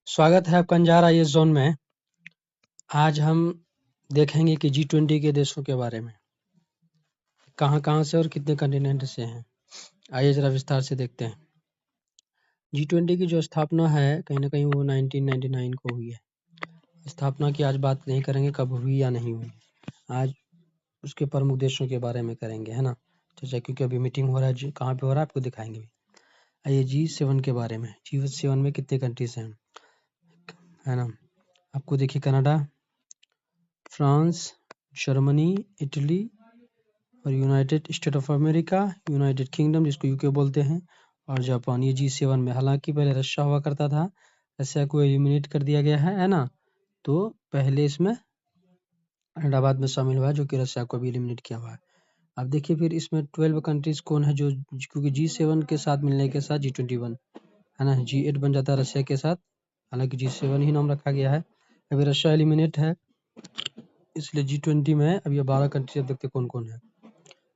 स्वागत है आपका अंजार आईएएस जोन में। आज हम देखेंगे कि G20 के देशों के बारे में, कहाँ-कहाँ से और कितने कॉन्टिनेंट से हैं। आइए जरा विस्तार से देखते हैं। G20 की जो स्थापना है कहीं न कहीं वो 1999 को हुई है। स्थापना की आज बात नहीं करेंगे कब हुई या नहीं हुई। आज उसके प्रमुख देशों के बारे में करेंगे, है ना? चर्चा, क्योंकि अभी मीटिंग हो रहा है, कहाँ पे हो रहा है आपको दिखाएंगे भी। आइए G7 के बारे में। G7 में कितने कंट्रीज हैं, है ना? आपको देखिए कनाडा, फ्रांस, जर्मनी, इटली और United state of America, United kingdom जिसको यूके बोलते हैं, और जापान। ये G7 में, हालांकि पहले रशिया हुआ करता था, रशिया को एलिमिनेट कर दिया गया है ना? तो पहले इसमें अहमदाबाद में शामिल हुआ है, जो कि रशिया को भी एलिमिनेट किया हुआ है। अब देखिए फिर इसमें 12 कंट्रीज कौन है, जो क्योंकि G7 के साथ मिलने के साथ G21 है ना, G8 बन जाता है रशिया के साथ, हालांकि G7 ही नाम रखा गया है। अभी रशिया एलिमिनेट है, इसलिए G20 में अब ये 12 कंट्री। अब देखते कौन कौन है।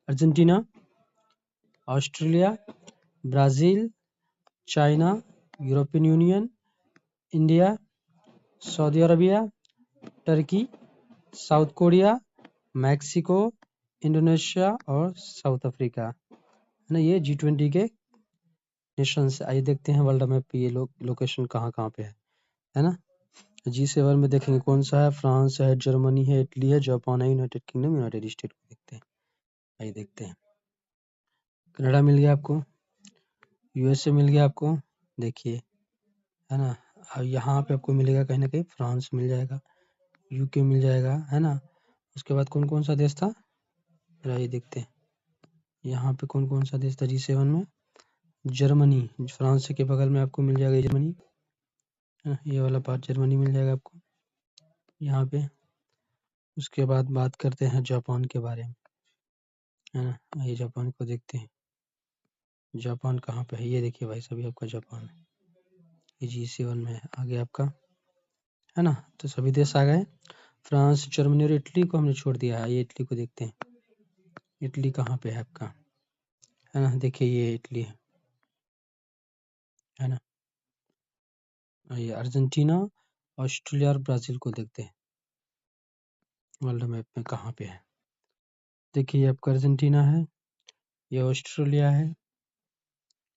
Argentina, Australia, Brazil, China, European union, India, Saudi Arabia, Turkey, south Korea, Mexico, Indonesia और साउथ अफ्रीका, है ना। ये G20 के नेशंस। आइए देखते हैं वर्ल्ड मैप पे ये लोकेशन कहाँ पे है ना। G7 में देखेंगे कौन सा है, फ्रांस है, जर्मनी है, इटली है, जापान है, यूनाइटेड किंगडम, यूनाइटेड स्टेट को देखते हैं। आइए देखते हैं। कनाडा मिल गया आपको, यूएसए मिल गया आपको, देखिए, है ना। अब यहाँ पे आपको मिलेगा कहीं ना कहीं फ्रांस मिल जाएगा, यूके मिल जाएगा, है ना। उसके बाद कौन कौन सा देश था, ये देखते हैं। यहाँ पे कौन कौन सा देश था G7 में, जर्मनी, फ्रांस के बगल में आपको मिल जाएगा जर्मनी, ये वाला पार्ट जर्मनी मिल जाएगा आपको यहाँ पे। उसके बाद बात करते हैं जापान के बारे में, है ना। ये जापान को देखते हैं, जापान कहाँ पे है, ये देखिए भाई सभी आपका जापान है, ये G7 में आ गया आपका, है ना। तो सभी देश आ गए। फ्रांस, जर्मनी और इटली को हमने छोड़ दिया है। ये इटली को देखते हैं, इटली कहाँ पे है आपका, है ना। देखिए ये इटली है ना। ये अर्जेंटीना, ऑस्ट्रेलिया और ब्राजील को देखते हैं वर्ल्ड मैप में कहाँ पे है। देखिए ये आपका अर्जेंटीना है, ये ऑस्ट्रेलिया है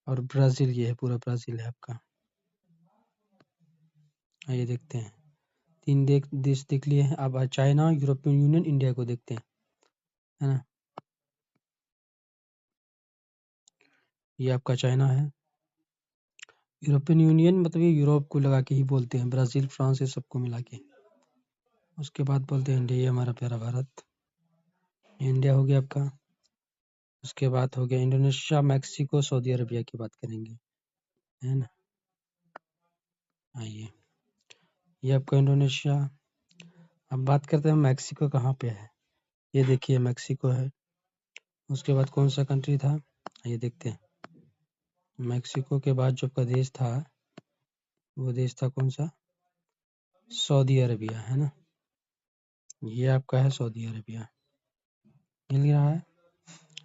और ब्राजील, ये है पूरा ब्राजील है आपका। आइए देखते हैं, 3 देश देख लिए हैं। अब चाइना, यूरोपियन यूनियन, इंडिया को देखते हैं, है ना। ये आपका चाइना है, यूरोपियन यूनियन मतलब ये यूरोप को लगा के ही बोलते हैं, ब्राजील, फ्रांस, ये सबको मिला के। उसके बाद बोलते हैं इंडिया, ये हमारा प्यारा भारत, ये इंडिया हो गया आपका। उसके बाद हो गया इंडोनेशिया, मैक्सिको, सऊदी अरबिया की बात करेंगे, है ना। आइए, ये आपका इंडोनेशिया। अब बात करते हैं मैक्सिको कहाँ पे है, ये देखिए मैक्सिको है। उसके बाद कौन सा कंट्री था, ये देखते हैं। मैक्सिको के बाद जो आपका देश था, वो देश था कौन सा, सऊदी अरबिया, है ना। ये आपका है सऊदी अरबिया, मिल रहा है।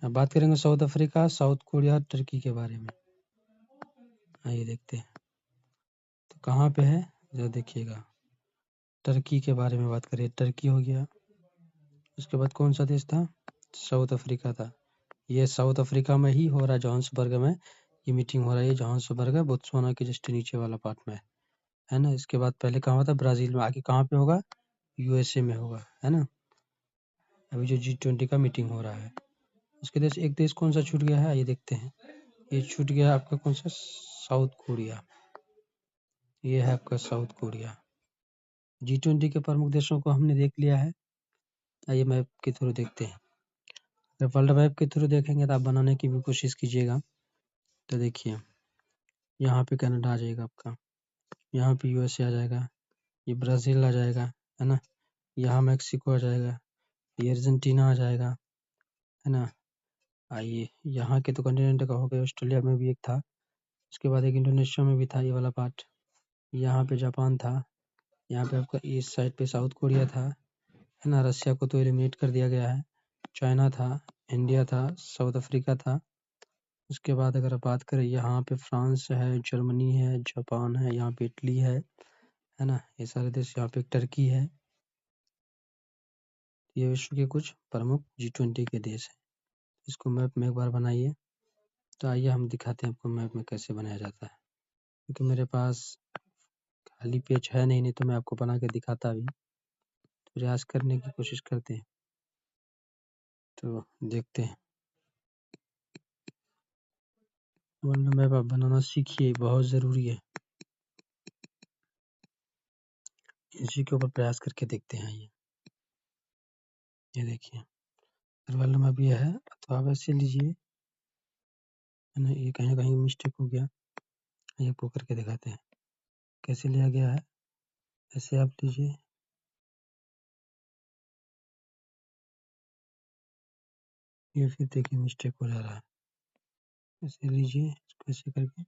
अब बात करेंगे south Africa, south Korea, Turkey के बारे में। आइए देखते हैं, तो कहाँ पे है जरा देखिएगा। टर्की के बारे में बात करें, टर्की हो गया। उसके बाद कौन सा देश था, साउथ अफ्रीका था। ये साउथ अफ्रीका में ही हो रहा है, जोहान्सबर्ग में ये मीटिंग हो रहा है। ये जोहान्सबर्ग है, बोत्सवाना के जस्ट नीचे वाला पार्ट में है ना। इसके बाद पहले कहाँ था, ब्राजील में, आगे कहाँ पे होगा, यूएसए में होगा, है ना। अभी जो G20 का मीटिंग हो रहा है, उसके देश एक देश कौन सा छूट गया है, ये देखते हैं। ये छूट गया आपका कौन सा, साउथ कोरिया, ये है आपका साउथ कोरिया। G20 के प्रमुख देशों को हमने देख लिया है। आइए मैप के थ्रू देखते हैं। अगर वर्ल्ड मैप के थ्रू देखेंगे तो आप बनाने की भी कोशिश कीजिएगा। तो देखिए यहाँ पे कनाडा आ जाएगा आपका, यहाँ पे यूएसए आ जाएगा, ये ब्राज़ील आ जाएगा, है ना। यहाँ मैक्सिको आ जाएगा, ये अर्जेंटीना आ जाएगा, है ना। आइए यहाँ के तो कॉन्टिनेंट का हो गया, ऑस्ट्रेलिया में भी एक था, उसके बाद एक इंडोनेशिया में भी था ये वाला पार्ट, यहाँ पे जापान था, यहाँ पे आपका ईस्ट साइड पे साउथ कोरिया था, है ना। रशिया को तो एलिमिनेट कर दिया गया है, चाइना था, इंडिया था, साउथ अफ्रीका था। उसके बाद अगर आप बात करें, यहाँ पे फ्रांस है, जर्मनी है, जापान है, यहाँ पे इटली है, है ना। ये सारे देश, यहाँ पे टर्की है। ये विश्व के कुछ प्रमुख G20 के देश हैं। इसको मैप में एक बार बनाइए। तो आइए हम दिखाते हैं आपको मैप में कैसे बनाया जाता है, क्योंकि मेरे पास खाली पेज है नहीं तो मैं आपको बना के दिखाता भी। प्रयास करने की कोशिश करते हैं, तो देखते हैं। वर्ल्ड मैप आप बनाना सीखिए, बहुत ज़रूरी है। इसी के ऊपर प्रयास करके देखते हैं। ये देखिए, वर्ल्ड मैप ये है, तो आप ऐसे लीजिए, है ना। ये कहीं कहीं मिस्टेक हो गया, ये आपको करके दिखाते हैं कैसे लिया गया है। ऐसे आप लीजिए, ये फिर देखिए मिस्टेक हो जा रहा है। ऐसे लीजिए, इसको ऐसे करके,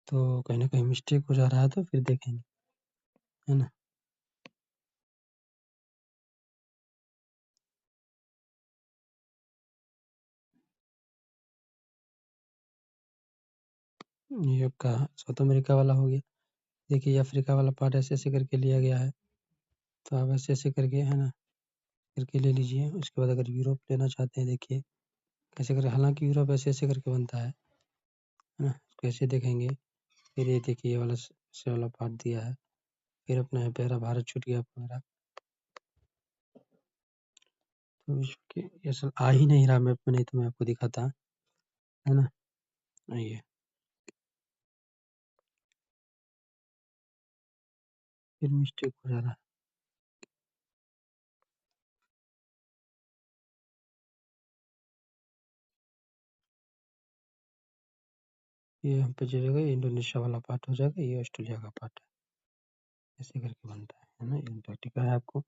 तो कहीं ना कहीं मिस्टेक हो जा रहा है, तो फिर देखेंगे, है ना। ये आपका साउथ अमेरिका वाला हो गया। देखिए, ये अफ्रीका वाला पार्ट ऐसे ऐसे करके लिया गया है, तो आप ऐसे ऐसे करके, है ना, करके ले लीजिए। उसके बाद अगर यूरोप लेना चाहते हैं, देखिए कैसे करके, हालांकि यूरोप ऐसे ऐसे करके बनता है ना। इसको ऐसे देखेंगे, फिर ये देखिए ये वाला से वाला पार्ट दिया है, फिर अपना यहाँ पे भारत छूट गया हमारा। तो विश्व के ये सब आ ही नहीं रहा मैप में, नहीं तो मैं आपको दिखाता, है ना। ये फिर मिस्टेक हो जा रहा है। ये यहाँ पे चलेगा, ये इंडोनेशिया वाला पार्ट हो जाएगा, ये ऑस्ट्रेलिया का पार्ट है। ऐसे करके बनता है ना। अंटार्कटिका है, आपको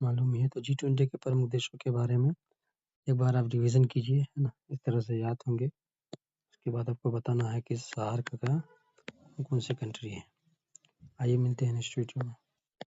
मालूम ही है। तो G20 के प्रमुख देशों के बारे में एक बार आप रिवीजन कीजिए, है ना, इस तरह से याद होंगे। उसके बाद आपको बताना है कि सार्क का कौन सी कंट्री है। आइए मिलते हैं नेक्स्ट वीडियो में।